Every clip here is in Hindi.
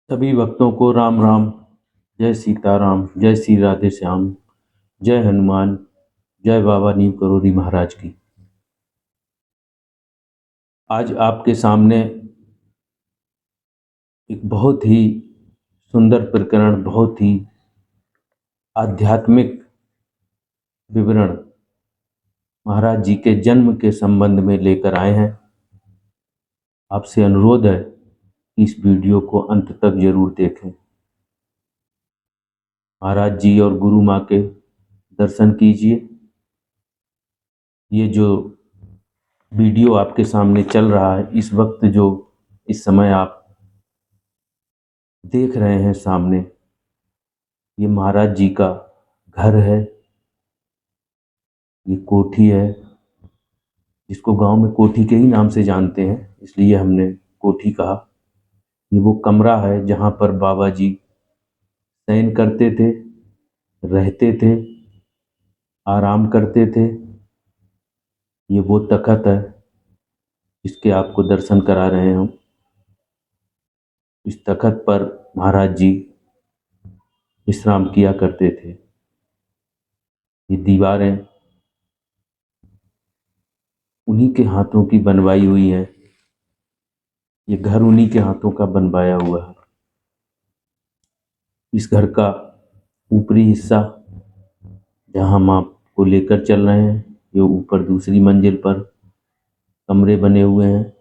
सभी भक्तों को राम राम। जय सीताराम, जय श्री राधे श्याम, जय हनुमान, जय बाबा नीम करोड़ी महाराज की। आज आपके सामने एक बहुत ही सुंदर प्रकरण, बहुत ही आध्यात्मिक विवरण महाराज जी के जन्म के संबंध में लेकर आए हैं। आपसे अनुरोध है कि इस वीडियो को अंत तक जरूर देखें। महाराज जी और गुरु माँ के दर्शन कीजिए। ये जो वीडियो आपके सामने चल रहा है इस वक्त, जो इस समय आप देख रहे हैं सामने, ये महाराज जी का घर है। ये कोठी है, जिसको गांव में कोठी के ही नाम से जानते हैं, इसलिए हमने कोठी कहा। ये वो कमरा है जहां पर बाबा जी शयन करते थे, रहते थे, आराम करते थे। ये वो तखत है जिसके आपको दर्शन करा रहे हैं हम। इस तखत पर महाराज जी विश्राम किया करते थे। ये दीवारें उन्हीं के हाथों की बनवाई हुई है। ये घर उन्हीं के हाथों का बनवाया हुआ है। इस घर का ऊपरी हिस्सा, जहां हम आपको लेकर चल रहे हैं, ये ऊपर दूसरी मंजिल पर कमरे बने हुए हैं।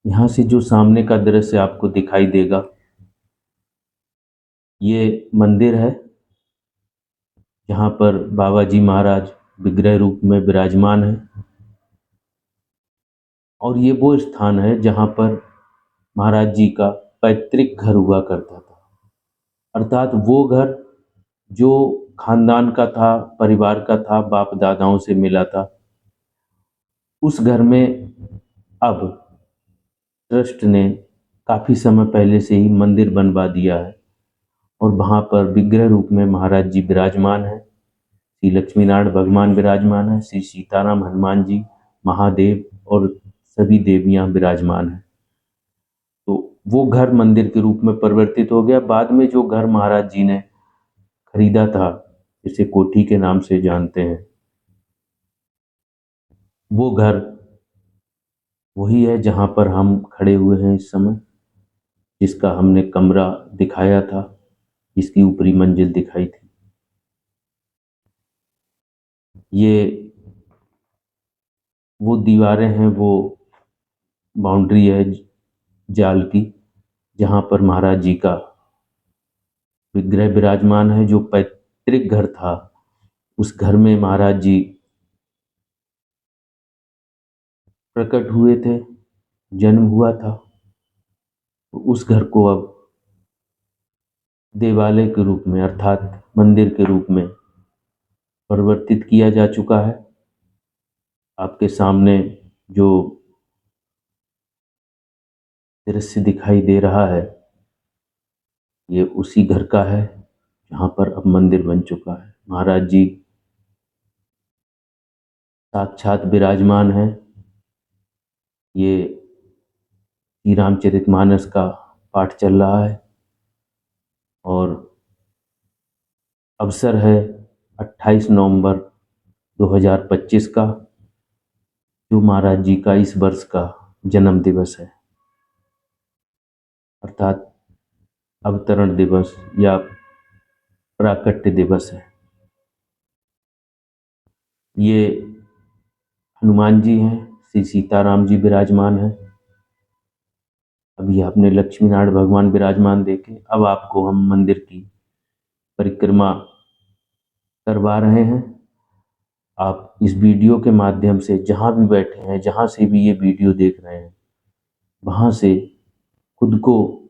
यहाँ से जो सामने का दृश्य आपको दिखाई देगा, ये मंदिर है जहाँ पर बाबा जी महाराज विग्रह रूप में विराजमान है। और ये वो स्थान है जहाँ पर महाराज जी का पैतृक घर हुआ करता था। अर्थात वो घर जो खानदान का था, परिवार का था, बाप दादाओं से मिला था। उस घर में अब ट्रस्ट ने काफी समय पहले से ही मंदिर बनवा दिया है और वहां पर विग्रह रूप में महाराज जी विराजमान है। श्री लक्ष्मी नारायण भगवान विराजमान है, श्री सीताराम, हनुमान जी, महादेव और सभी देवियां विराजमान है। तो वो घर मंदिर के रूप में परिवर्तित हो गया। बाद में जो घर महाराज जी ने खरीदा था, जिसे कोठी के नाम से जानते हैं, वो घर वही है जहां पर हम खड़े हुए हैं इस समय, जिसका हमने कमरा दिखाया था, जिसकी ऊपरी मंजिल दिखाई थी। ये वो दीवारें हैं, वो बाउंड्री है जाल की, जहां पर महाराज जी का विग्रह विराजमान है। जो पैतृक घर था, उस घर में महाराज जी प्रकट हुए थे, जन्म हुआ था। तो उस घर को अब देवालय के रूप में, अर्थात मंदिर के रूप में परिवर्तित किया जा चुका है। आपके सामने जो दृश्य दिखाई दे रहा है, ये उसी घर का है जहाँ पर अब मंदिर बन चुका है। महाराज जी साक्षात विराजमान है। ये श्री रामचरितमानस का पाठ चल रहा है और अवसर है 28 नवंबर 2025 का, जो महाराज जी का इस वर्ष का जन्म दिवस है, अर्थात अवतरण दिवस या प्राकट्य दिवस है। ये हनुमान जी हैं, श्री सीताराम जी विराजमान हैं। अभी आपने लक्ष्मी नारायण भगवान विराजमान देखे। अब आपको हम मंदिर की परिक्रमा करवा रहे हैं। आप इस वीडियो के माध्यम से जहां भी बैठे हैं, जहां से भी ये वीडियो देख रहे हैं, वहां से खुद को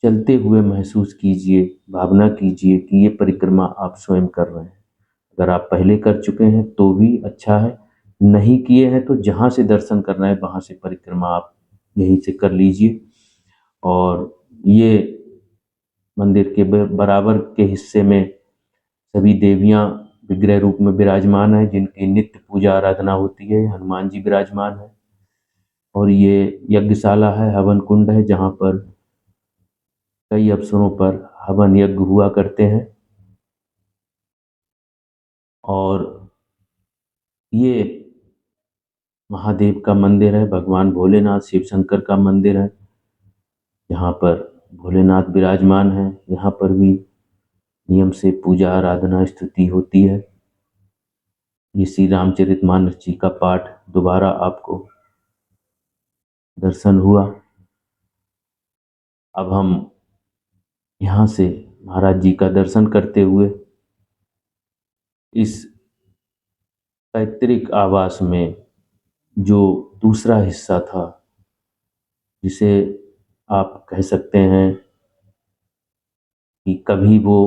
चलते हुए महसूस कीजिए, भावना कीजिए कि ये परिक्रमा आप स्वयं कर रहे हैं। अगर आप पहले कर चुके हैं तो भी अच्छा है, नहीं किए हैं तो जहां से दर्शन करना है वहां से परिक्रमा आप यहीं से कर लीजिए। और ये मंदिर के बराबर के हिस्से में सभी देवियां विग्रह रूप में विराजमान है, जिनकी नित्य पूजा आराधना होती है। हनुमान जी विराजमान है और ये यज्ञशाला है, हवन कुंड है, जहाँ पर कई अवसरों पर हवन यज्ञ हुआ करते हैं और ये महादेव का मंदिर है, भगवान भोलेनाथ शिव शंकर का मंदिर है। यहाँ पर भोलेनाथ विराजमान हैं। यहाँ पर भी नियम से पूजा आराधना स्तुति होती है। ये श्री रामचरितमानस जी का पाठ दोबारा आपको दर्शन हुआ। अब हम यहाँ से महाराज जी का दर्शन करते हुए इस पैतृक आवास में जो दूसरा हिस्सा था, जिसे आप कह सकते हैं कि कभी वो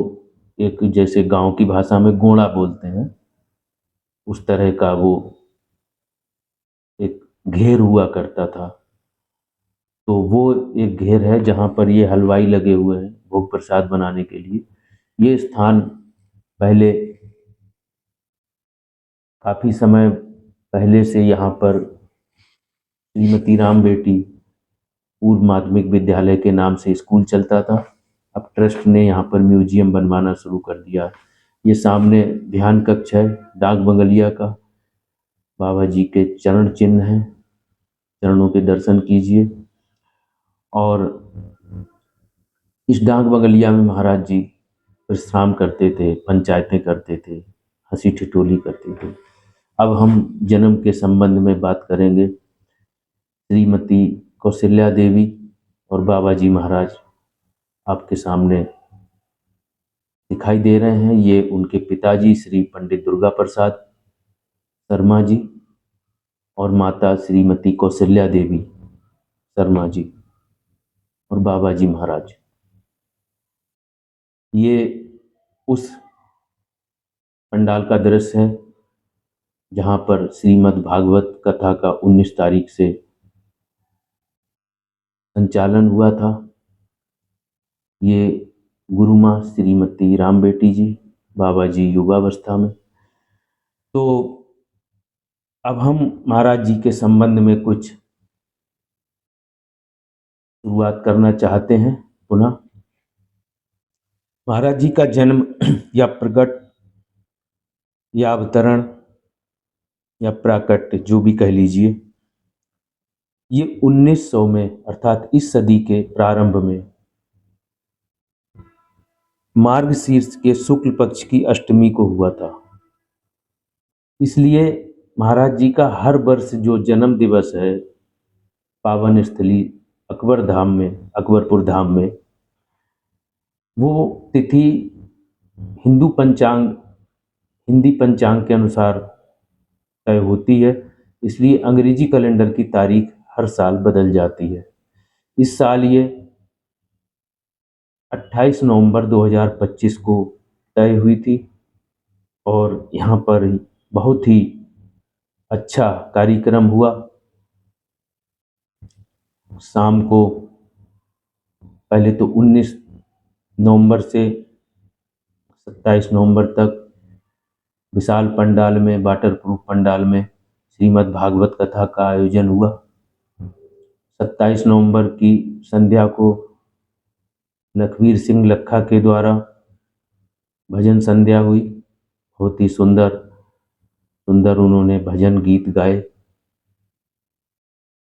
एक, जैसे गांव की भाषा में गोड़ा बोलते हैं, उस तरह का वो एक घेर हुआ करता था। तो वो एक घेर है जहाँ पर ये हलवाई लगे हुए हैं भोग प्रसाद बनाने के लिए। ये स्थान पहले, काफ़ी समय पहले से यहाँ पर श्रीमती राम बेटी पूर्व माध्यमिक विद्यालय के नाम से स्कूल चलता था। अब ट्रस्ट ने यहाँ पर म्यूजियम बनवाना शुरू कर दिया। ये सामने ध्यान कक्ष है डाक बंगलिया का। बाबा जी के चरण चिन्ह हैं, चरणों के दर्शन कीजिए। और इस डाक बंगलिया में महाराज जी विश्राम करते थे, पंचायतें करते थे, हंसी ठिठोली करते थे। अब हम जन्म के संबंध में बात करेंगे। श्रीमती कौशल्या देवी और बाबा जी महाराज आपके सामने दिखाई दे रहे हैं। ये उनके पिताजी श्री पंडित दुर्गा प्रसाद शर्मा जी और माता श्रीमती कौशल्या देवी शर्मा जी और बाबा जी महाराज। ये उस पंडाल का दृश्य है जहाँ पर श्रीमद् भागवत कथा का 19 तारीख से संचालन हुआ था। ये गुरु माँ श्रीमती राम बेटी जी, बाबा जी युवावस्था में। तो अब हम महाराज जी के संबंध में कुछ शुरुआत करना चाहते हैं। पुनः महाराज जी का जन्म या प्रकट या अवतरण या प्राकट्य, जो भी कह लीजिए, ये 1900 में अर्थात इस सदी के प्रारंभ में मार्गशीर्ष के शुक्ल पक्ष की अष्टमी को हुआ था। इसलिए महाराज जी का हर वर्ष जो जन्म दिवस है पावन स्थली अकबर धाम में, अकबरपुर धाम में, वो तिथि हिंदू पंचांग, हिंदी पंचांग के अनुसार तय होती है। इसलिए अंग्रेजी कैलेंडर की तारीख हर साल बदल जाती है। इस साल ये 28 नवंबर 2025 को तय हुई थी और यहाँ पर बहुत ही अच्छा कार्यक्रम हुआ। शाम को पहले तो 19 नवंबर से 27 नवंबर तक विशाल पंडाल में, वाटर प्रूफ पंडाल में श्रीमद् भागवत कथा का आयोजन हुआ। 27 नवंबर की संध्या को लखवीर सिंह लखा के द्वारा भजन संध्या हुई। बहुत ही सुंदर सुंदर उन्होंने भजन गीत गाए।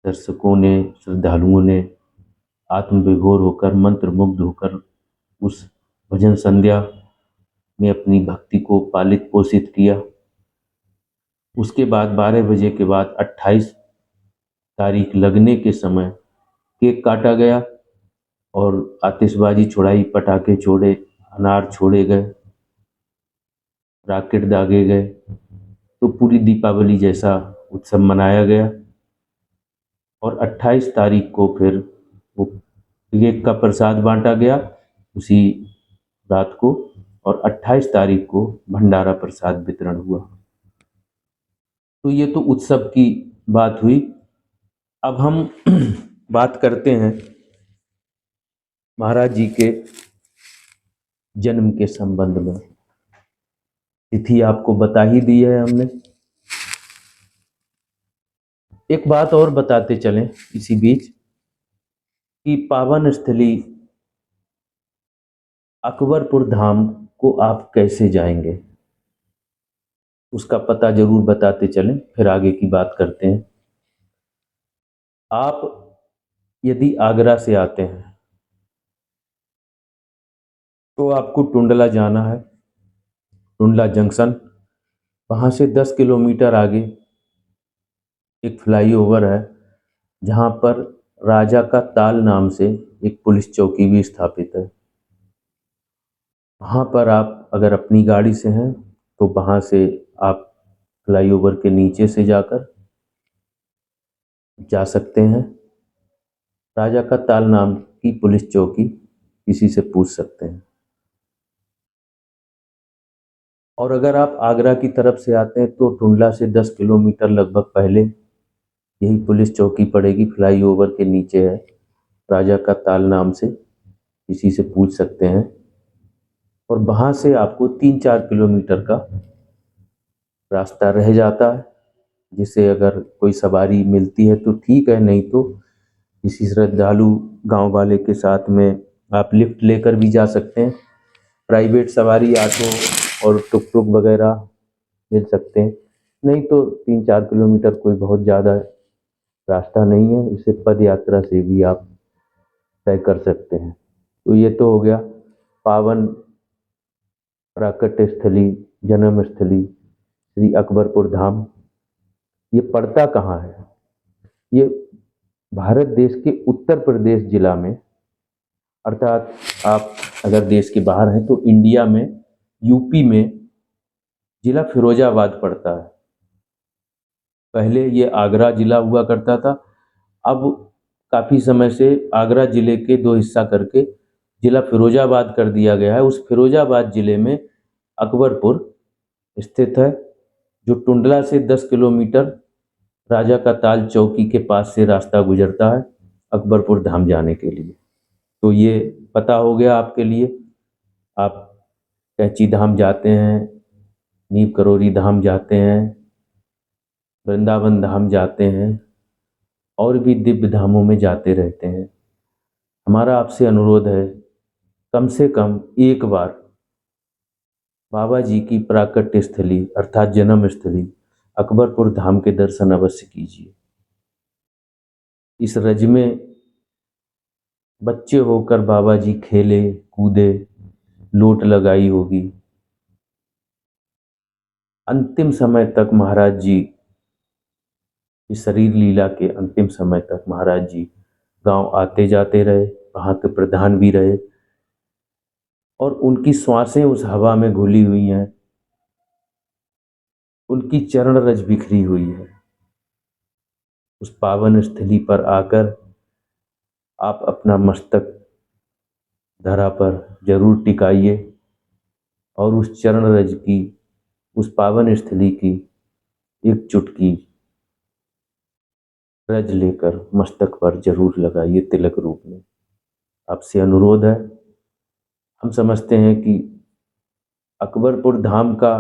दर्शकों ने, श्रद्धालुओं ने आत्मविभोर होकर, मंत्रमुग्ध होकर उस भजन संध्या में अपनी भक्ति को पालित पोषित किया। उसके बाद 12 बजे के बाद 28 तारीख लगने के समय केक काटा गया और आतिशबाजी छुड़ाई, पटाखे छोड़े, अनार छोड़े गए, रॉकेट दागे गए। तो पूरी दीपावली जैसा उत्सव मनाया गया। और 28 तारीख को फिर वो केक का प्रसाद बांटा गया उसी रात को, और 28 तारीख को भंडारा प्रसाद वितरण हुआ। तो ये तो उत्सव की बात हुई। अब हम बात करते हैं महाराज जी के जन्म के संबंध में। तिथि आपको बता ही दी है हमने। एक बात और बताते चलें इसी बीच कि पावन स्थली अकबरपुर धाम को आप कैसे जाएंगे, उसका पता जरूर बताते चलें, फिर आगे की बात करते हैं। आप यदि आगरा से आते हैं तो आपको टुंडला जाना है, टुंडला जंक्शन। वहाँ से 10 किलोमीटर आगे एक फ्लाईओवर है, जहाँ पर राजा का ताल नाम से एक पुलिस चौकी भी स्थापित है। वहाँ पर आप अगर अपनी गाड़ी से हैं तो वहाँ से आप फ्लाईओवर के नीचे से जाकर जा सकते हैं। राजा का ताल नाम की पुलिस चौकी, किसी से पूछ सकते हैं। और अगर आप आगरा की तरफ से आते हैं तो टुंडला से 10 किलोमीटर लगभग पहले यही पुलिस चौकी पड़ेगी, फ्लाईओवर के नीचे है, राजा का ताल नाम से, किसी से पूछ सकते हैं। और वहाँ से आपको 3-4 किलोमीटर का रास्ता रह जाता है, जिसे अगर कोई सवारी मिलती है तो ठीक है, नहीं तो किसी श्रद्धालु गांव वाले के साथ में आप लिफ्ट लेकर भी जा सकते हैं। प्राइवेट सवारी ऑटो और टुक टुक वगैरह मिल सकते हैं। नहीं तो 3-4 किलोमीटर कोई बहुत ज़्यादा रास्ता नहीं है, इसे पद यात्रा से भी आप तय कर सकते हैं। तो ये तो हो गया पावन प्राकट्य स्थली, जन्म स्थली श्री अकबरपुर धाम। ये पड़ता कहाँ है? ये भारत देश के उत्तर प्रदेश जिला में, अर्थात आप अगर देश के बाहर हैं तो इंडिया में यूपी में जिला फिरोजाबाद पड़ता है। पहले ये आगरा जिला हुआ करता था, अब काफ़ी समय से आगरा जिले के दो हिस्सा करके जिला फिरोजाबाद कर दिया गया है। उस फिरोजाबाद जिले में अकबरपुर स्थित है, जो टुंडला से 10 किलोमीटर राजा का ताल चौकी के पास से रास्ता गुजरता है अकबरपुर धाम जाने के लिए। तो ये पता हो गया आपके लिए। आप कैंची धाम जाते हैं, नीम करोली धाम जाते हैं, वृंदावन धाम जाते हैं, और भी दिव्य धामों में जाते रहते हैं। हमारा आपसे अनुरोध है, कम से कम एक बार बाबा जी की प्राकट्य स्थली अर्थात जन्म स्थली अकबरपुर धाम के दर्शन अवश्य कीजिए। इस रज में बच्चे होकर बाबा जी खेले कूदे, लोट लगाई होगी। अंतिम समय तक महाराज जी, इस शरीर लीला के अंतिम समय तक महाराज जी गांव आते जाते रहे, वहाँ के प्रधान भी रहे, और उनकी श्वासें उस हवा में घुली हुई हैं, उनकी चरण रज बिखरी हुई है। उस पावन स्थली पर आकर आप अपना मस्तक धरा पर जरूर टिकाइए और उस चरण रज की, उस पावन स्थली की एक चुटकी रज लेकर मस्तक पर जरूर लगाइए तिलक रूप में। आपसे अनुरोध है। हम समझते हैं कि अकबरपुर धाम का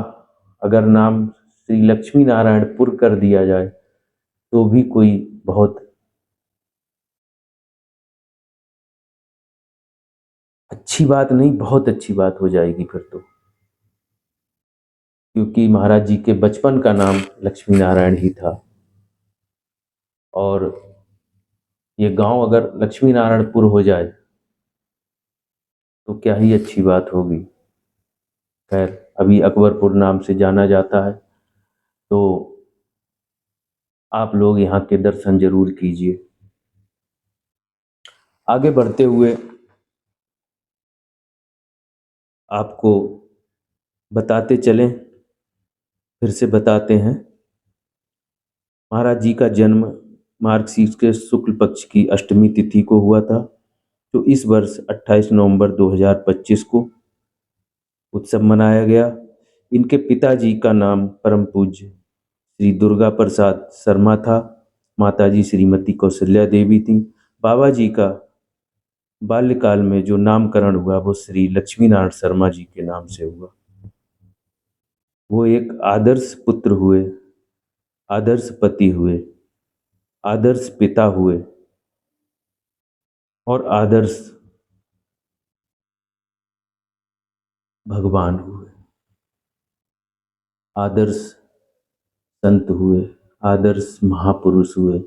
अगर नाम श्री लक्ष्मी नारायणपुर कर दिया जाए तो भी कोई बहुत अच्छी बात नहीं, बहुत अच्छी बात हो जाएगी फिर तो, क्योंकि महाराज जी के बचपन का नाम लक्ष्मी नारायण ही था। और ये गांव अगर लक्ष्मी नारायणपुर हो जाए तो क्या ही अच्छी बात होगी। खैर, अभी अकबरपुर नाम से जाना जाता है, तो आप लोग यहाँ के दर्शन जरूर कीजिए। आगे बढ़ते हुए आपको बताते चलें, फिर से बताते हैं। महाराज जी का जन्म मार्गशीर्ष के शुक्ल पक्ष की अष्टमी तिथि को हुआ था, जो इस वर्ष 28 नवंबर 2025 को उत्सव मनाया गया। इनके पिताजी का नाम परम पूज्य श्री दुर्गा प्रसाद शर्मा था, माताजी श्रीमती कौशल्या देवी थी। बाबा जी का बाल्यकाल में जो नामकरण हुआ वो श्री लक्ष्मी नारायण शर्मा जी के नाम से हुआ। वो एक आदर्श पुत्र हुए, आदर्श पति हुए, आदर्श पिता हुए, और आदर्श भगवान हुए, आदर्श संत हुए, आदर्श महापुरुष हुए,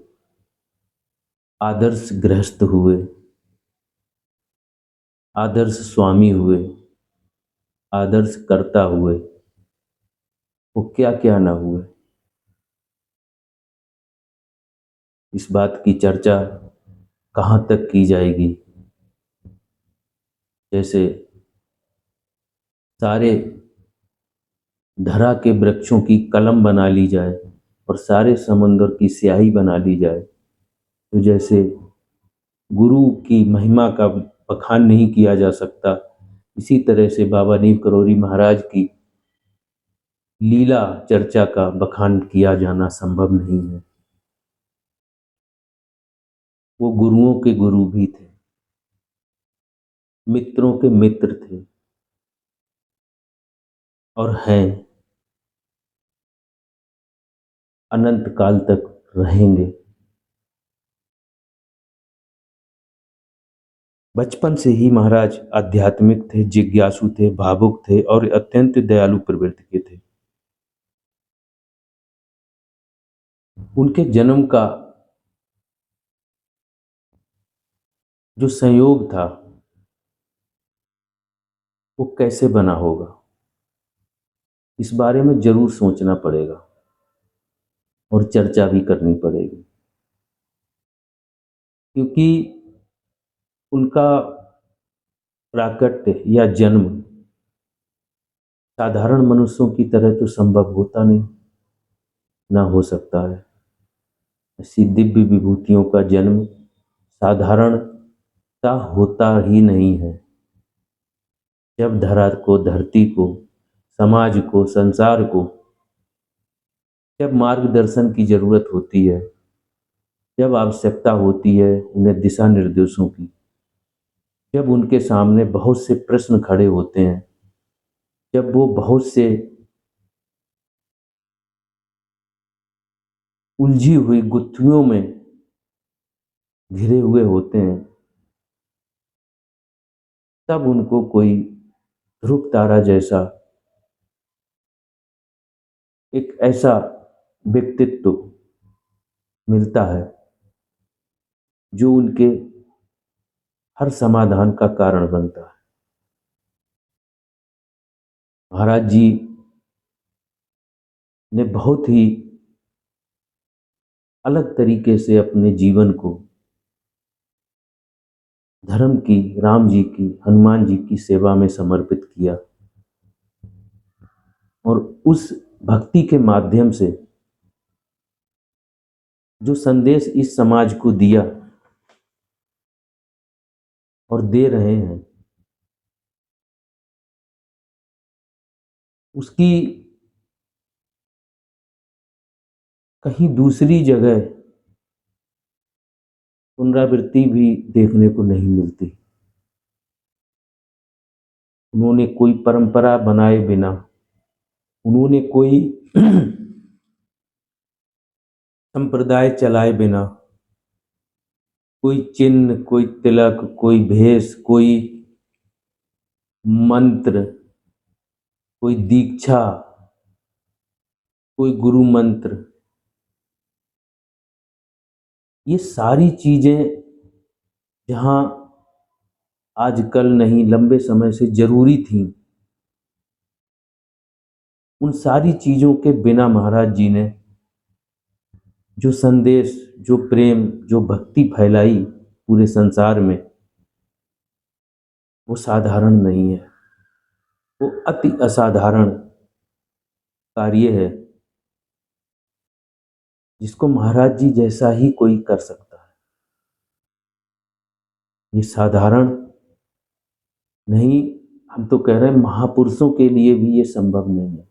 आदर्श गृहस्थ हुए, आदर्श स्वामी हुए, आदर्श कर्ता हुए, वो क्या क्या ना हुए। इस बात की चर्चा कहाँ तक की जाएगी। जैसे सारे धरा के वृक्षों की कलम बना ली जाए और सारे समुद्र की स्याही बना ली जाए, तो जैसे गुरु की महिमा का बखान नहीं किया जा सकता, इसी तरह से बाबा नीम करोली महाराज की लीला चर्चा का बखान किया जाना संभव नहीं है। वो गुरुओं के गुरु भी थे, मित्रों के मित्र थे और हैं, अनंत काल तक रहेंगे। बचपन से ही महाराज आध्यात्मिक थे, जिज्ञासु थे, भावुक थे और अत्यंत दयालु प्रवृत्ति के थे। उनके जन्म का जो संयोग था वो कैसे बना होगा, इस बारे में जरूर सोचना पड़ेगा और चर्चा भी करनी पड़ेगी, क्योंकि उनका प्राकट्य या जन्म साधारण मनुष्यों की तरह तो संभव होता नहीं, ना हो सकता है। ऐसी दिव्य विभूतियों का जन्म साधारणता होता ही नहीं है। जब धरा को, धरती को, समाज को, संसार को जब मार्गदर्शन की जरूरत होती है, जब आवश्यकता होती है उन्हें दिशा निर्देशों की, जब उनके सामने बहुत से प्रश्न खड़े होते हैं, जब वो बहुत से उलझी हुई गुत्थियों में घिरे हुए होते हैं, तब उनको कोई ध्रुव तारा जैसा एक ऐसा व्यक्तित्व मिलता है जो उनके हर समाधान का कारण बनता है। महाराज जी ने बहुत ही अलग तरीके से अपने जीवन को धर्म की, राम जी की, हनुमान जी की सेवा में समर्पित किया और उस भक्ति के माध्यम से जो संदेश इस समाज को दिया और दे रहे हैं, उसकी कहीं दूसरी जगह पुनरावृत्ति भी देखने को नहीं मिलती। उन्होंने कोई परंपरा बनाए बिना, उन्होंने कोई संप्रदाय चलाए बिना, कोई चिन्ह, कोई तिलक, कोई भेष, कोई मंत्र, कोई दीक्षा, कोई गुरु मंत्र, ये सारी चीजें जहां आजकल नहीं, लंबे समय से जरूरी थी, उन सारी चीजों के बिना महाराज जी ने जो संदेश, जो प्रेम, जो भक्ति फैलाई पूरे संसार में, वो साधारण नहीं है। वो अति असाधारण कार्य है जिसको महाराज जी जैसा ही कोई कर सकता है। ये साधारण नहीं, हम तो कह रहे हैं महापुरुषों के लिए भी ये संभव नहीं है।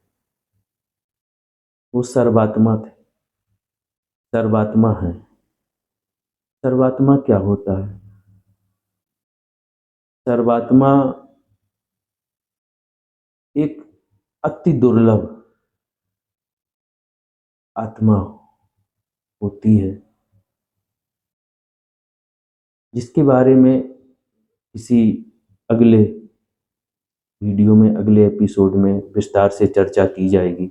वो सर्वात्मा थे, सर्वात्मा है। सर्वात्मा क्या होता है? सर्वात्मा एक अति दुर्लभ आत्मा होती है जिसके बारे में किसी अगले वीडियो में अगले एपिसोड में विस्तार से चर्चा की जाएगी।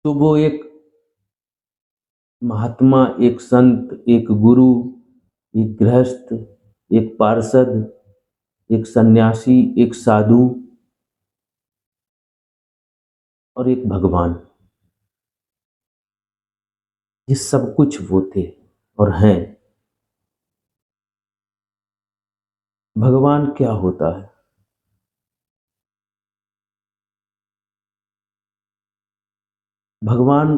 तो वो एक महात्मा, एक संत, एक गुरु, एक गृहस्थ, एक पार्षद, एक सन्यासी, एक साधु और एक भगवान, ये सब कुछ वो थे और हैं। भगवान क्या होता है? भगवान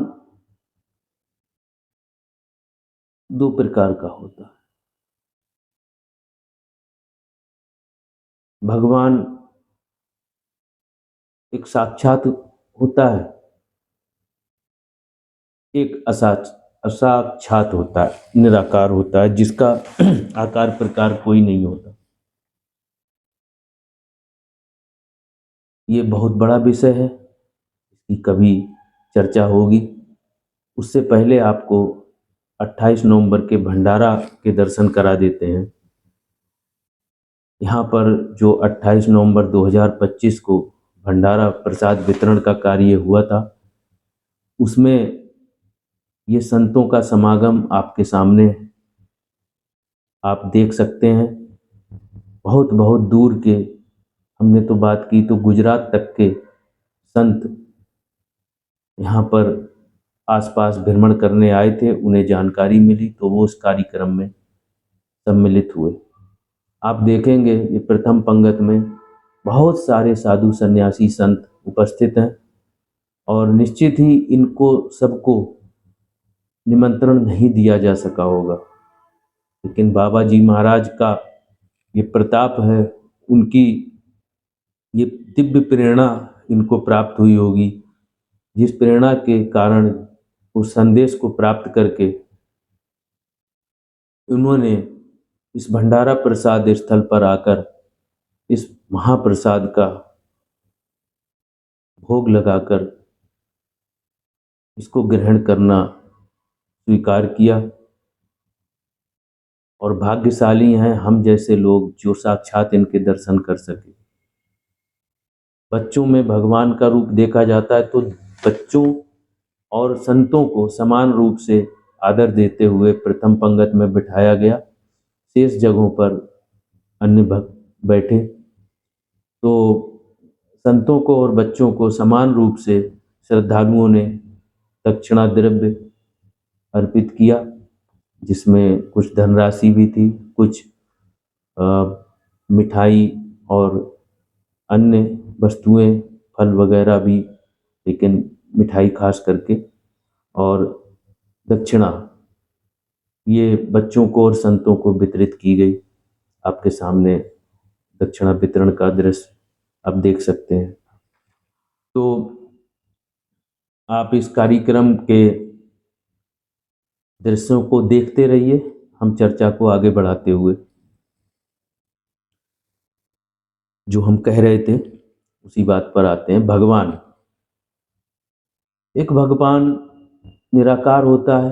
दो प्रकार का होता है। भगवान एक साक्षात होता है, एक असाक्षात होता है, निराकार होता है, जिसका आकार प्रकार कोई नहीं होता। ये बहुत बड़ा विषय है, इसकी कभी चर्चा होगी। उससे पहले आपको 28 नवंबर के भंडारा के दर्शन करा देते हैं। यहाँ पर जो 28 नवंबर 2025 को भंडारा प्रसाद वितरण का कार्य हुआ था, उसमें ये संतों का समागम आपके सामने आप देख सकते हैं। बहुत बहुत दूर के, हमने तो बात की तो गुजरात तक के संत यहाँ पर आसपास भ्रमण करने आए थे, उन्हें जानकारी मिली तो वो उस कार्यक्रम में सम्मिलित हुए। आप देखेंगे ये प्रथम पंगत में बहुत सारे साधु सन्यासी संत उपस्थित हैं और निश्चित ही इनको सबको निमंत्रण नहीं दिया जा सका होगा, लेकिन बाबा जी महाराज का ये प्रताप है, उनकी ये दिव्य प्रेरणा इनको प्राप्त हुई होगी, जिस प्रेरणा के कारण उस संदेश को प्राप्त करके उन्होंने इस भंडारा प्रसाद स्थल पर आकर इस महाप्रसाद का भोग लगाकर इसको ग्रहण करना स्वीकार किया। और भाग्यशाली हैं हम जैसे लोग जो साक्षात इनके दर्शन कर सके। बच्चों में भगवान का रूप देखा जाता है तो बच्चों और संतों को समान रूप से आदर देते हुए प्रथम पंगत में बिठाया गया, शेष जगहों पर अन्य भक्त बैठे। तो संतों को और बच्चों को समान रूप से श्रद्धालुओं ने दक्षिणा द्रव्य अर्पित किया, जिसमें कुछ धनराशि भी थी, कुछ मिठाई और अन्य वस्तुएं, फल वगैरह भी, लेकिन मिठाई खास करके, और दक्षिणा ये बच्चों को और संतों को वितरित की गई। आपके सामने दक्षिणा वितरण का दृश्य आप देख सकते हैं। तो आप इस कार्यक्रम के दृश्यों को देखते रहिए, हम चर्चा को आगे बढ़ाते हुए जो हम कह रहे थे उसी बात पर आते हैं। भगवान, एक भगवान निराकार होता है,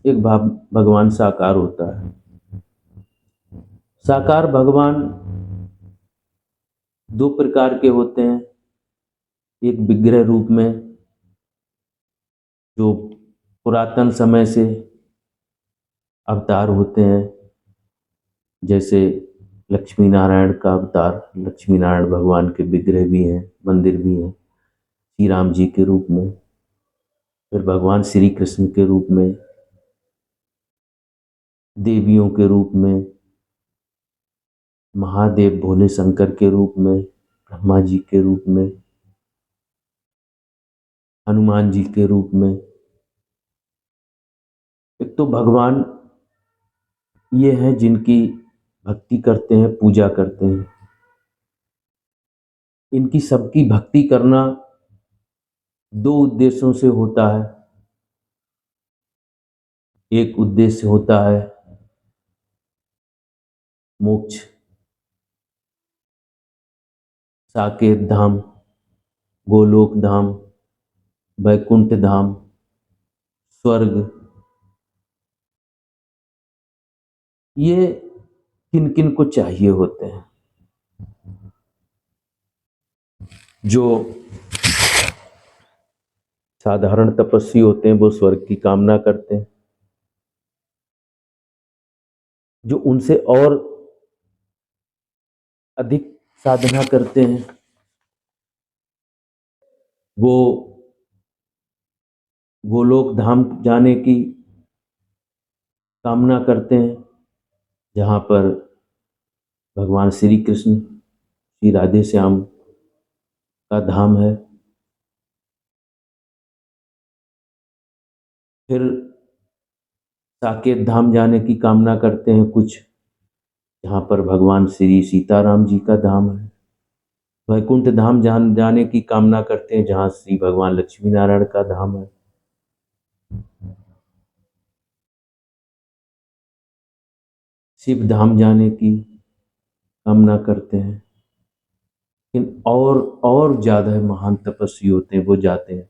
एक भगवान साकार होता है। साकार भगवान दो प्रकार के होते हैं, एक विग्रह रूप में जो पुरातन समय से अवतार होते हैं, जैसे लक्ष्मी नारायण का अवतार, लक्ष्मी नारायण भगवान के विग्रह भी हैं, मंदिर भी हैं, श्री राम जी के रूप में, फिर भगवान श्री कृष्ण के रूप में, देवियों के रूप में, महादेव भोले शंकर के रूप में, ब्रह्मा जी के रूप में, हनुमान जी के रूप में। एक तो भगवान ये हैं जिनकी भक्ति करते हैं, पूजा करते हैं। इनकी सबकी भक्ति करना दो उद्देश्यों से होता है। एक उद्देश्य होता है मोक्ष, साकेत धाम, गोलोक धाम, वैकुंठ धाम, स्वर्ग। ये किन किन को चाहिए होते हैं? जो साधारण तपस्वी होते हैं वो स्वर्ग की कामना करते हैं, जो उनसे और अधिक साधना करते हैं वो गोलोक धाम जाने की कामना करते हैं, जहाँ पर भगवान श्री कृष्ण, श्री राधे श्याम का धाम है। फिर साकेत धाम जाने की कामना करते हैं कुछ, जहाँ पर भगवान श्री सीताराम जी का धाम है। वैकुंठ धाम जाने की कामना करते हैं, जहाँ श्री भगवान लक्ष्मी नारायण का धाम है। शिव धाम जाने की कामना करते हैं। लेकिन और ज्यादा महान तपस्वी होते हैं, वो जाते हैं,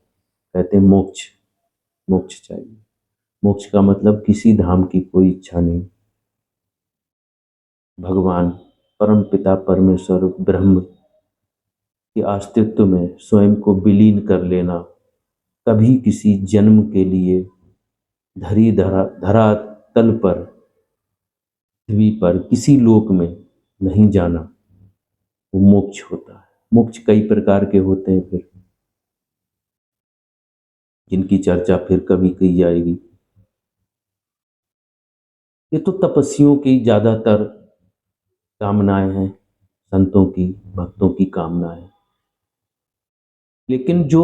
कहते हैं मोक्ष, मोक्ष चाहिए। मोक्ष का मतलब किसी धाम की कोई इच्छा नहीं, भगवान परम पिता परमेश्वर ब्रह्म के अस्तित्व में स्वयं को विलीन कर लेना, कभी किसी जन्म के लिए धरा तल पर, पृथ्वी पर किसी लोक में नहीं जाना, वो मोक्ष होता है। मोक्ष कई प्रकार के होते हैं फिर, जिनकी चर्चा फिर कभी की जाएगी। ये तो तपस्वियों की ज्यादातर कामनाएं हैं, संतों की, भक्तों की कामनाएं। लेकिन जो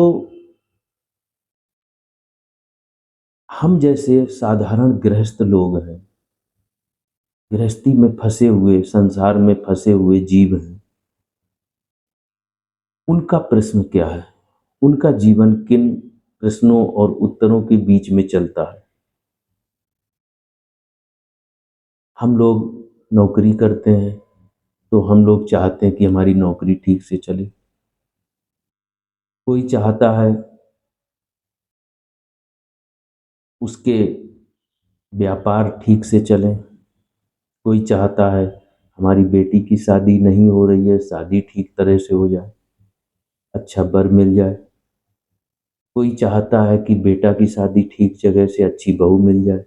हम जैसे साधारण गृहस्थ लोग हैं, गृहस्थी में फंसे हुए, संसार में फंसे हुए जीव हैं, उनका प्रश्न क्या है? उनका जीवन किन प्रश्नों और उत्तरों के बीच में चलता है? हम लोग नौकरी करते हैं तो हम लोग चाहते हैं कि हमारी नौकरी ठीक से चले। कोई चाहता है उसके व्यापार ठीक से चले, कोई चाहता है हमारी बेटी की शादी नहीं हो रही है, शादी ठीक तरह से हो जाए, अच्छा वर मिल जाए। कोई चाहता है कि बेटा की शादी ठीक जगह से अच्छी बहू मिल जाए।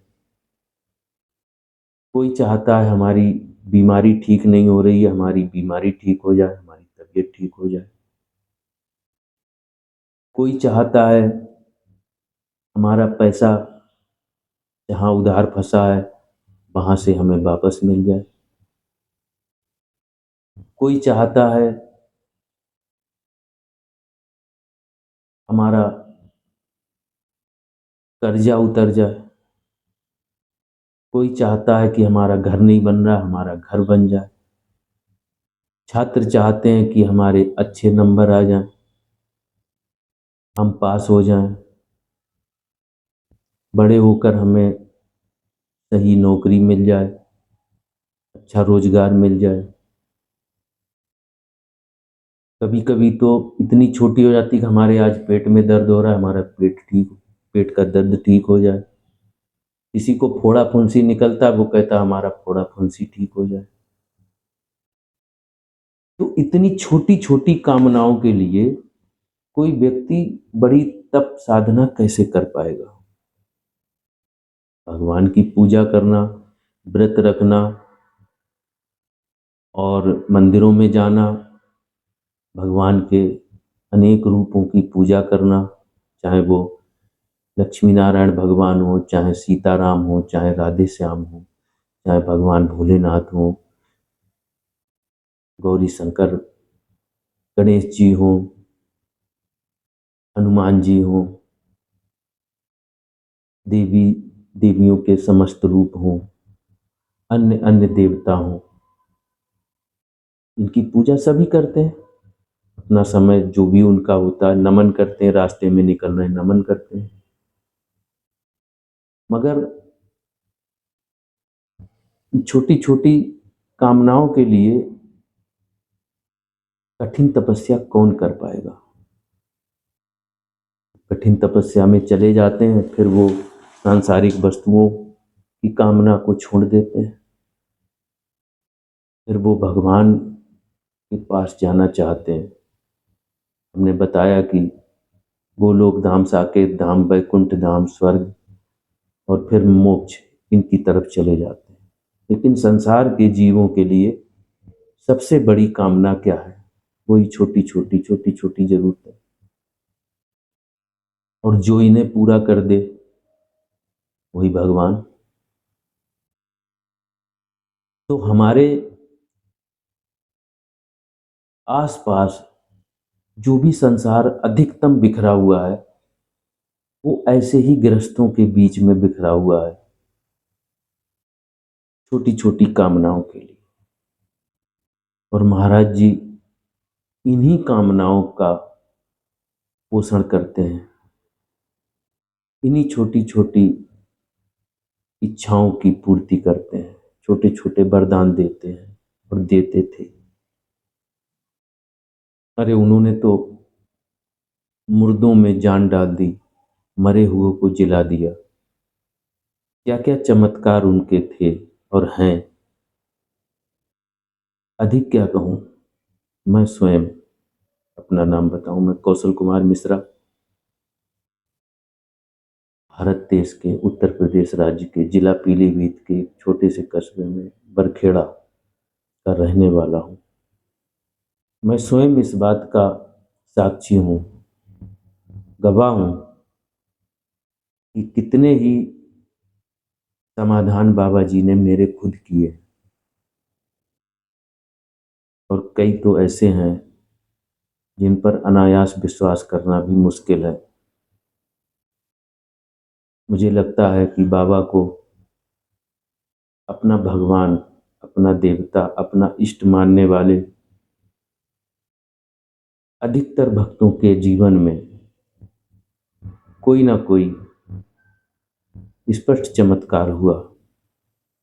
कोई चाहता है हमारी बीमारी ठीक नहीं हो रही है, हमारी बीमारी ठीक हो जाए, हमारी तबीयत ठीक हो जाए। कोई चाहता है हमारा पैसा जहाँ उधार फंसा है वहां से हमें वापस मिल जाए। कोई चाहता है हमारा कर्जा उतर जाए। कोई चाहता है कि हमारा घर नहीं बन रहा, हमारा घर बन जाए। छात्र चाहते हैं कि हमारे अच्छे नंबर आ जाएं, हम पास हो जाएं, बड़े होकर हमें सही नौकरी मिल जाए, अच्छा रोजगार मिल जाए। कभी कभी तो इतनी छोटी हो जाती कि हमारे आज पेट में दर्द हो रहा है, हमारा पेट का दर्द ठीक हो जाए। किसी को फोड़ा फुंसी निकलता है, वो कहता हमारा फोड़ा फुंसी ठीक हो जाए। तो इतनी छोटी छोटी कामनाओं के लिए कोई व्यक्ति बड़ी तप साधना कैसे कर पाएगा? भगवान की पूजा करना, व्रत रखना और मंदिरों में जाना, भगवान के अनेक रूपों की पूजा करना, चाहे वो लक्ष्मी नारायण भगवान हो, चाहे सीताराम हो, चाहे राधे श्याम हो, चाहे भगवान भोलेनाथ हो, गौरी शंकर गणेश जी हो, हनुमान जी हो, देवी देवियों के समस्त रूप हों, अन्य अन्य देवता हों, इनकी पूजा सभी करते हैं। अपना समय जो भी उनका होता है नमन करते हैं, रास्ते में निकल रहे हैं नमन करते हैं। मगर छोटी छोटी कामनाओं के लिए कठिन तपस्या कौन कर पाएगा? कठिन तपस्या में चले जाते हैं, फिर वो सांसारिक वस्तुओं की कामना को छोड़ देते हैं, फिर वो भगवान के पास जाना चाहते हैं। हमने बताया कि गोलोक धाम, साकेत धाम, वैकुंठ धाम, स्वर्ग और फिर मोक्ष, इनकी तरफ चले जाते हैं। लेकिन संसार के जीवों के लिए सबसे बड़ी कामना क्या है? वही छोटी छोटी जरूरतें, और जो इन्हें पूरा कर दे वही भगवान। तो हमारे आसपास जो भी संसार अधिकतम बिखरा हुआ है वो ऐसे ही गृहस्थों के बीच में बिखरा हुआ है, छोटी छोटी कामनाओं के लिए। और महाराज जी इन्हीं कामनाओं का पोषण करते हैं, इन्हीं छोटी छोटी इच्छाओं की पूर्ति करते हैं, छोटे छोटे वरदान देते हैं और देते थे। अरे उन्होंने तो मुर्दों में जान डाल दी, मरे हुओं को जिला दिया। क्या क्या चमत्कार उनके थे और हैं, अधिक क्या कहूँ। मैं स्वयं अपना नाम बताऊं, मैं कौशल कुमार मिश्रा, भारत देश के उत्तर प्रदेश राज्य के जिला पीलीभीत के एक छोटे से कस्बे में बरखेड़ा का रहने वाला हूँ। मैं स्वयं इस बात का साक्षी हूँ, गवाह हूँ कि कितने ही समाधान बाबा जी ने मेरे खुद किए, और कई तो ऐसे हैं जिन पर अनायास विश्वास करना भी मुश्किल है। मुझे लगता है कि बाबा को अपना भगवान, अपना देवता, अपना इष्ट मानने वाले अधिकतर भक्तों के जीवन में कोई ना कोई स्पष्ट चमत्कार हुआ,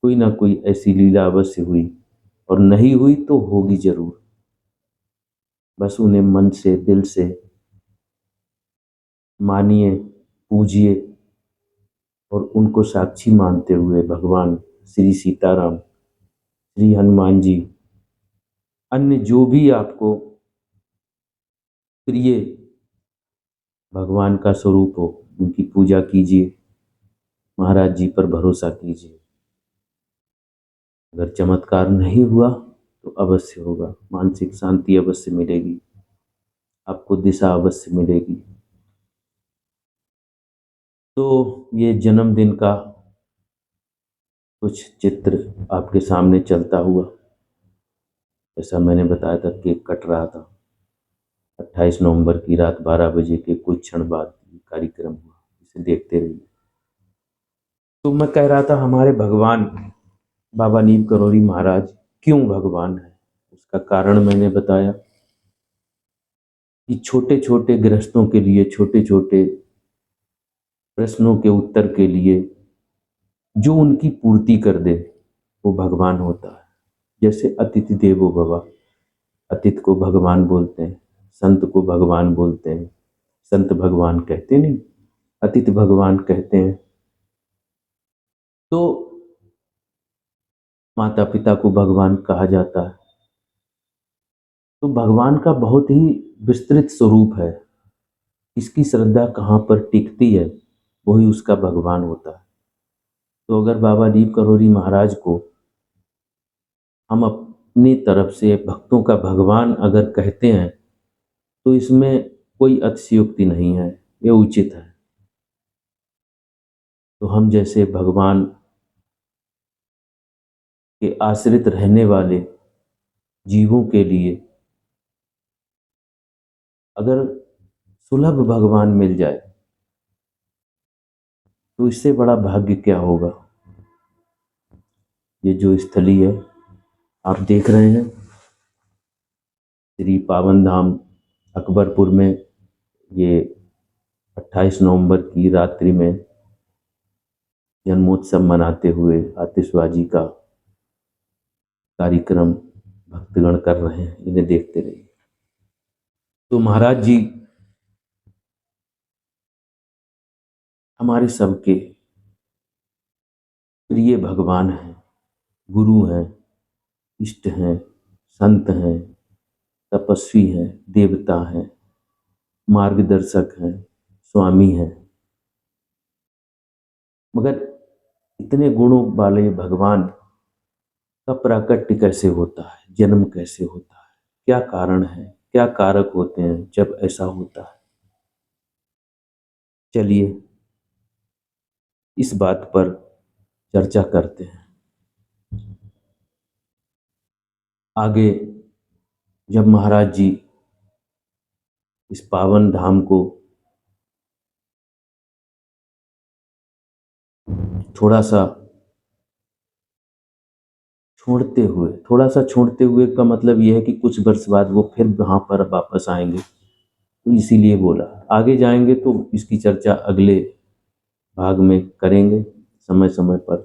कोई ना कोई ऐसी लीला अवश्य हुई, और नहीं हुई तो होगी जरूर। बस उन्हें मन से, दिल से मानिए, पूजिए, और उनको साक्षी मानते हुए भगवान श्री सीताराम, श्री हनुमान जी, अन्य जो भी आपको प्रिय भगवान का स्वरूप हो, उनकी पूजा कीजिए, महाराज जी पर भरोसा कीजिए। अगर चमत्कार नहीं हुआ तो अवश्य होगा, मानसिक शांति अवश्य मिलेगी, आपको दिशा अवश्य मिलेगी। तो ये जन्मदिन का कुछ चित्र आपके सामने चलता हुआ, जैसा मैंने बताया था, केक कट रहा था। 28 नवंबर की रात 12 बजे के कुछ क्षण बाद कार्यक्रम हुआ, इसे देखते रहिए। तो मैं कह रहा था, हमारे भगवान बाबा नीम करौरी महाराज क्यों भगवान है, उसका कारण मैंने बताया कि छोटे छोटे गृहस्थों के लिए, छोटे छोटे प्रश्नों के उत्तर के लिए जो उनकी पूर्ति कर दे वो भगवान होता है। जैसे अतिथि देवो भव, अतिथि को भगवान बोलते हैं, संत को भगवान बोलते हैं। संत भगवान कहते नहीं, अतिथि भगवान कहते हैं। तो माता पिता को भगवान कहा जाता है। तो भगवान का बहुत ही विस्तृत स्वरूप है, इसकी श्रद्धा कहाँ पर टिकती है वही उसका भगवान होता है। तो अगर बाबा दीप करोरी महाराज को हम अपनी तरफ से भक्तों का भगवान अगर कहते हैं तो इसमें कोई अतिशयोक्ति नहीं है, ये उचित है। तो हम जैसे भगवान के आश्रित रहने वाले जीवों के लिए अगर सुलभ भगवान मिल जाए तो इससे बड़ा भाग्य क्या होगा। ये जो स्थली है आप देख रहे हैं, श्री पावन धाम अकबरपुर में, ये 28 नवंबर की रात्रि में जन्मोत्सव मनाते हुए आतिशबाजी का कार्यक्रम भक्तगण कर रहे हैं, इन्हें देखते रहिए। तो महाराज जी हमारे सबके प्रिय भगवान हैं, गुरु हैं, इष्ट हैं, संत हैं, तपस्वी हैं, देवता हैं, मार्गदर्शक हैं, स्वामी हैं। मगर इतने गुणों वाले भगवान का प्राकट्य कैसे होता है, जन्म कैसे होता है, क्या कारण है, क्या कारक होते हैं जब ऐसा होता है? चलिए इस बात पर चर्चा करते हैं। आगे जब महाराज जी इस पावन धाम को थोड़ा सा छोड़ते हुए का मतलब यह है कि कुछ वर्ष बाद वो फिर वहाँ पर वापस आएंगे, तो इसीलिए बोला आगे जाएंगे तो इसकी चर्चा अगले भाग में करेंगे समय समय पर।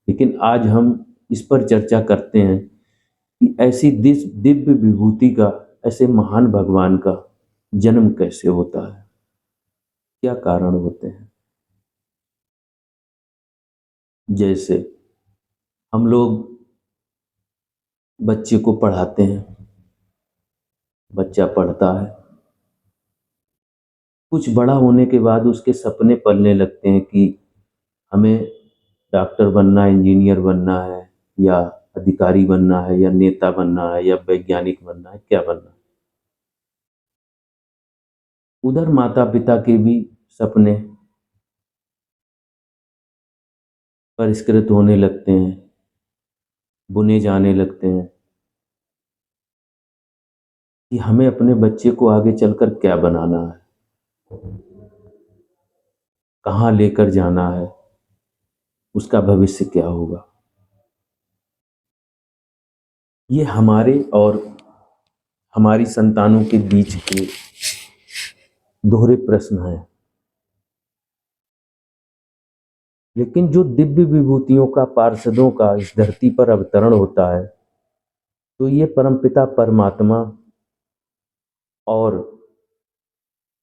लेकिन आज हम इस पर चर्चा करते हैं कि ऐसी दिव्य विभूति का, ऐसे महान भगवान का जन्म कैसे होता है, क्या कारण होते हैं। जैसे हम लोग बच्चे को पढ़ाते हैं, बच्चा पढ़ता है, कुछ बड़ा होने के बाद उसके सपने पलने लगते हैं कि हमें डॉक्टर बनना है, इंजीनियर बनना है, या अधिकारी बनना है, या नेता बनना है, या वैज्ञानिक बनना है, क्या बनना है। उधर माता पिता के भी सपने परिष्कृत होने लगते हैं, बुने जाने लगते हैं कि हमें अपने बच्चे को आगे चलकर क्या बनाना है, कहाँ लेकर जाना है, उसका भविष्य क्या होगा। ये हमारे और हमारी संतानों के बीच के दोहरे प्रश्न हैं। लेकिन जो दिव्य विभूतियों का, पार्षदों का इस धरती पर अवतरण होता है, तो ये परमपिता परमात्मा और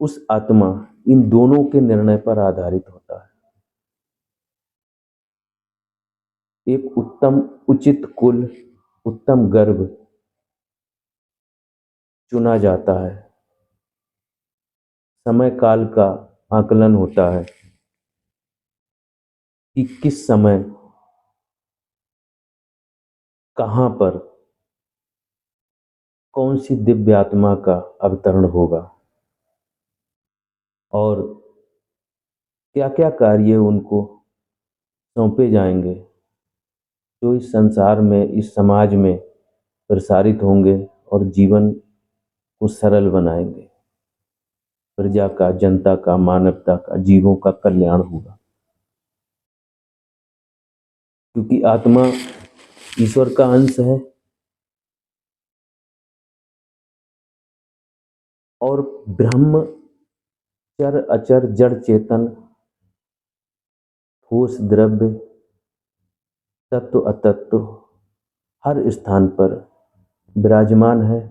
उस आत्मा, इन दोनों के निर्णय पर आधारित होता है। एक उत्तम उचित कुल, उत्तम गर्भ चुना जाता है, समय काल का आकलन होता है कि किस समय कहाँ पर कौन सी दिव्य आत्मा का अवतरण होगा और क्या क्या कार्य उनको सौंपे जाएंगे, जो इस संसार में, इस समाज में प्रसारित होंगे और जीवन को सरल बनाएंगे। प्रजा का, जनता का, मानवता का, जीवों का कल्याण होगा। क्योंकि आत्मा ईश्वर का अंश है और ब्रह्म चर अचर जड़ चेतन, ठोस द्रव्य, तत्व अतत्व हर स्थान पर विराजमान है।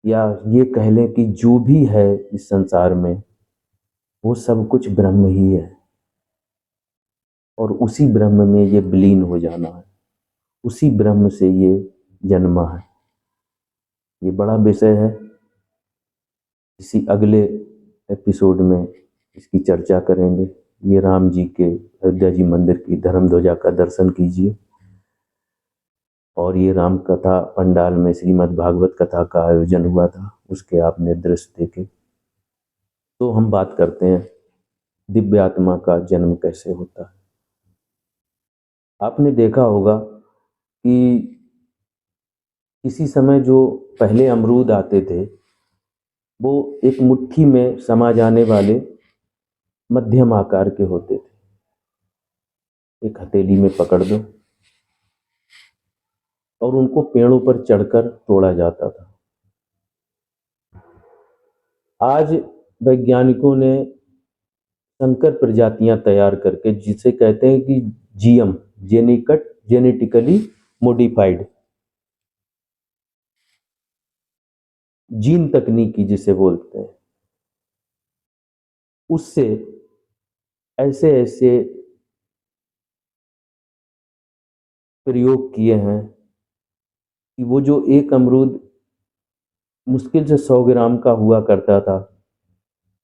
या ये कह लें कि जो भी है इस संसार में, वो सब कुछ ब्रह्म ही है और उसी ब्रह्म में ये विलीन हो जाना है, उसी ब्रह्म से ये जन्मा है। ये बड़ा विषय है, इसी अगले एपिसोड में इसकी चर्चा करेंगे। ये राम जी के, अयोध्या जी मंदिर की धर्म ध्वजा का दर्शन कीजिए और ये राम कथा पंडाल में श्रीमद् भागवत कथा का आयोजन हुआ था, उसके आपने दृश्य देखे। तो हम बात करते हैं दिव्य आत्मा का जन्म कैसे होता है। आपने देखा होगा कि किसी समय जो पहले अमरूद आते थे, वो एक मुट्ठी में समा जाने वाले मध्यम आकार के होते थे। एक हथेली में पकड़ दो और उनको पेड़ों पर चढ़कर तोड़ा जाता था। आज वैज्ञानिकों ने संकर प्रजातियां तैयार करके, जिसे कहते हैं कि जीएम, जेनेटिकली मॉडिफाइड, जीन तकनीकी जिसे बोलते हैं, उससे ऐसे ऐसे प्रयोग किए हैं कि वो जो एक अमरूद मुश्किल से 100 ग्राम का हुआ करता था,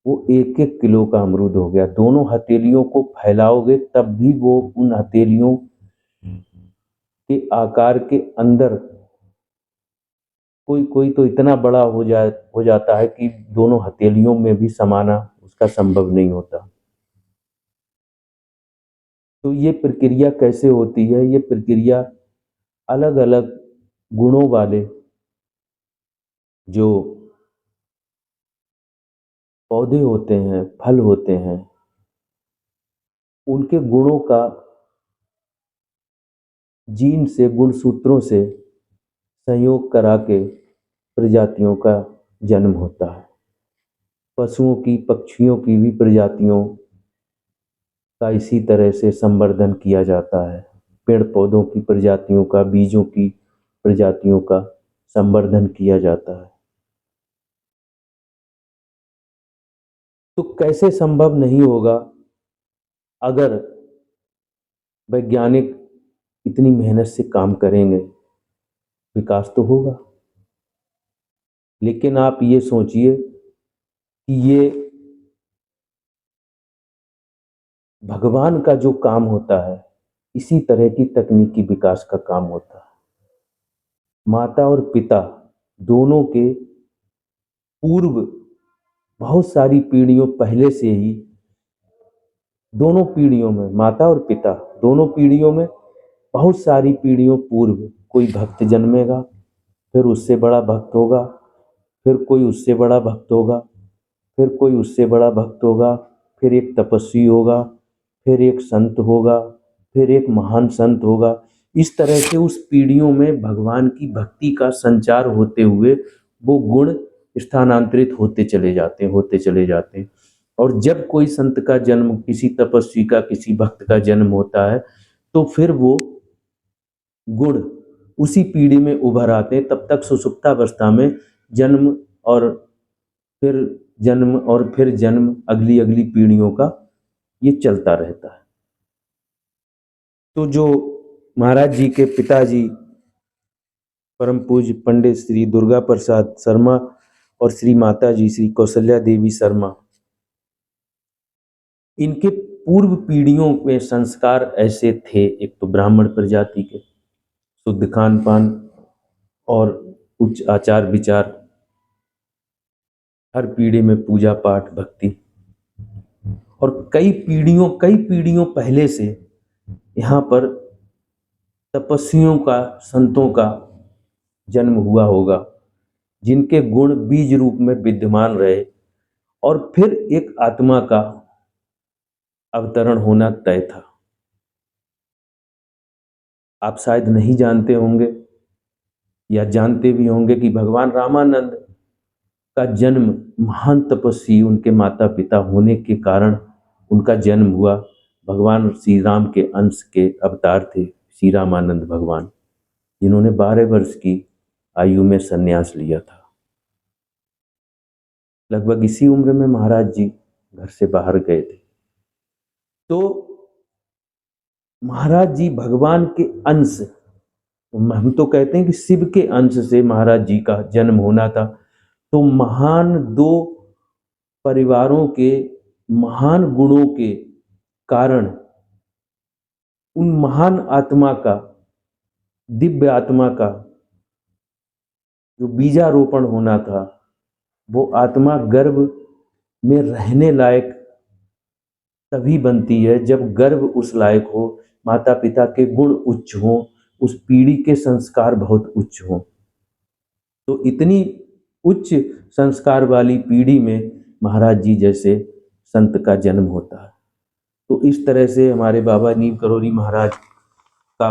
वो 1-1 किलो का अमरूद हो गया। दोनों हथेलियों को फैलाओगे तब भी वो उन हथेलियों के आकार के अंदर कोई कोई तो इतना बड़ा हो जाता है कि दोनों हथेलियों में भी समाना उसका संभव नहीं होता। तो ये प्रक्रिया कैसे होती है? ये प्रक्रिया अलग अलग गुणों वाले जो पौधे होते हैं, फल होते हैं, उनके गुणों का जीन से, गुणसूत्रों से संयोग करा के प्रजातियों का जन्म होता है। पशुओं की, पक्षियों की भी प्रजातियों का इसी तरह से संवर्धन किया जाता है। पेड़ पौधों की प्रजातियों का, बीजों की प्रजातियों का संवर्धन किया जाता है। तो कैसे संभव नहीं होगा? अगर वैज्ञानिक इतनी मेहनत से काम करेंगे, विकास तो होगा। लेकिन आप ये सोचिए कि ये भगवान का जो काम होता है, इसी तरह की तकनीकी विकास का काम होता है। माता और पिता दोनों के पूर्व बहुत सारी पीढ़ियों पहले से ही, दोनों पीढ़ियों में, माता और पिता दोनों पीढ़ियों में, बहुत सारी पीढ़ियों पूर्व कोई भक्त जन्मेगा, फिर उससे बड़ा भक्त होगा, फिर कोई उससे बड़ा भक्त होगा, फिर कोई उससे बड़ा भक्त होगा, फिर एक तपस्वी होगा, फिर एक संत होगा, फिर एक महान संत होगा। इस तरह से उस पीढ़ियों में भगवान की भक्ति का संचार होते हुए वो गुण स्थानांतरित होते चले जाते हैं। और जब कोई संत का जन्म, किसी तपस्वी का, किसी भक्त का जन्म होता है, तो फिर वो गुण उसी पीढ़ी में उभर आते हैं। तब तक सुषुप्तावस्था में जन्म और फिर फिर जन्म, अगली अगली पीढ़ियों का ये चलता रहता है। तो जो महाराज जी के पिताजी परम पूज्य पंडित श्री दुर्गा प्रसाद शर्मा और श्री माता जी श्री कौशल्या देवी शर्मा, इनके पूर्व पीढ़ियों में संस्कार ऐसे थे। एक तो ब्राह्मण प्रजाति के, शुद्ध खान पान और उच्च आचार विचार, हर पीढ़ी में पूजा पाठ भक्ति, और कई पीढ़ियों पहले से यहाँ पर तपस्वियों का, संतों का जन्म हुआ होगा, जिनके गुण बीज रूप में विद्यमान रहे, और फिर एक आत्मा का अवतरण होना तय था। आप शायद नहीं जानते होंगे, या जानते भी होंगे, कि भगवान रामानंद का जन्म महान तपस्वी, उनके माता पिता होने के कारण उनका जन्म हुआ। भगवान श्री राम के अंश के अवतार थे श्री रामानंद भगवान, जिन्होंने 12 वर्ष की आयु में संन्यास लिया था। लगभग इसी उम्र में महाराज जी घर से बाहर गए थे। तो महाराज जी भगवान के अंश, हम तो कहते हैं कि शिव के अंश से महाराज जी का जन्म होना था। तो महान दो परिवारों के महान गुणों के कारण उन महान आत्मा का, दिव्य आत्मा का जो बीजारोपण होना था, वो आत्मा गर्भ में रहने लायक तभी बनती है जब गर्भ उस लायक हो, माता पिता के गुण उच्च हो, उस पीढ़ी के संस्कार बहुत उच्च हो। तो इतनी उच्च संस्कार वाली पीढ़ी में महाराज जी जैसे संत का जन्म होता है। तो इस तरह से हमारे बाबा नीम करोली महाराज का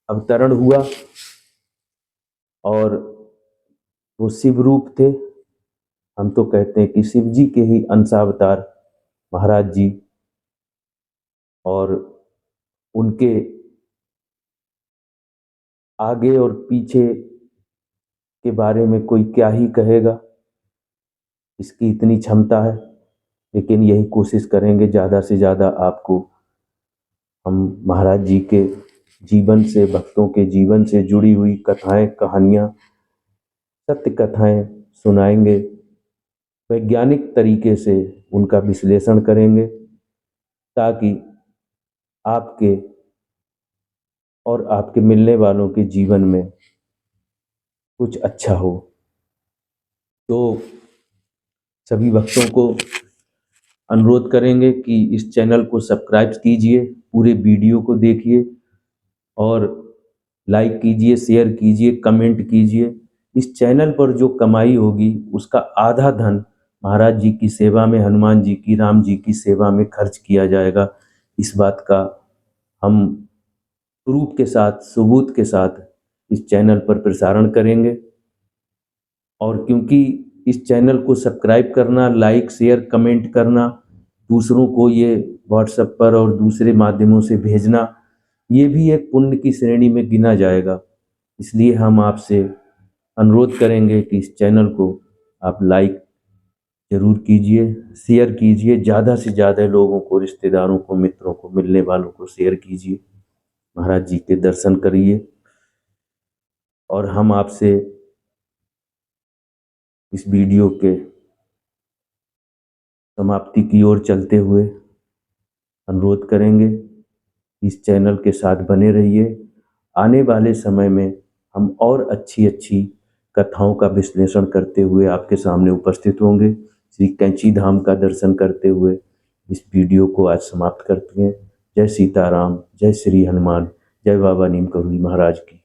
अवतरण हुआ, और वो शिव रूप थे। हम तो कहते हैं कि शिव जी के ही अंशावतार महाराज जी, और उनके आगे और पीछे के बारे में कोई क्या ही कहेगा, इसकी इतनी क्षमता है। लेकिन यही कोशिश करेंगे ज़्यादा से ज़्यादा आपको हम महाराज जी के जीवन से, भक्तों के जीवन से जुड़ी हुई कथाएं, कहानियां, सत्य कथाएं सुनाएंगे, वैज्ञानिक तरीके से उनका विश्लेषण करेंगे, ताकि आपके और आपके मिलने वालों के जीवन में कुछ अच्छा हो। तो सभी भक्तों को अनुरोध करेंगे कि इस चैनल को सब्सक्राइब कीजिए, पूरे वीडियो को देखिए और लाइक कीजिए, शेयर कीजिए, कमेंट कीजिए। इस चैनल पर जो कमाई होगी उसका आधा धन महाराज जी की सेवा में, हनुमान जी की, राम जी की सेवा में खर्च किया जाएगा। इस बात का हम प्रूफ के साथ, सबूत के साथ इस चैनल पर प्रसारण करेंगे। और क्योंकि इस चैनल को सब्सक्राइब करना, लाइक, शेयर, कमेंट करना, दूसरों को ये व्हाट्सएप पर और दूसरे माध्यमों से भेजना, ये भी एक पुण्य की श्रेणी में गिना जाएगा। इसलिए हम आपसे अनुरोध करेंगे कि इस चैनल को आप लाइक जरूर कीजिए, शेयर कीजिए, ज़्यादा से ज़्यादा लोगों को, रिश्तेदारों को, मित्रों को, मिलने वालों को शेयर कीजिए। महाराज जी के दर्शन करिए। और हम आपसे इस वीडियो के समाप्ति की ओर चलते हुए अनुरोध करेंगे, इस चैनल के साथ बने रहिए। आने वाले समय में हम और अच्छी अच्छी कथाओं का विश्लेषण करते हुए आपके सामने उपस्थित होंगे। श्री कैंची धाम का दर्शन करते हुए इस वीडियो को आज समाप्त करते हैं। जय सीताराम, जय श्री हनुमान, जय बाबा नीम करोली महाराज की।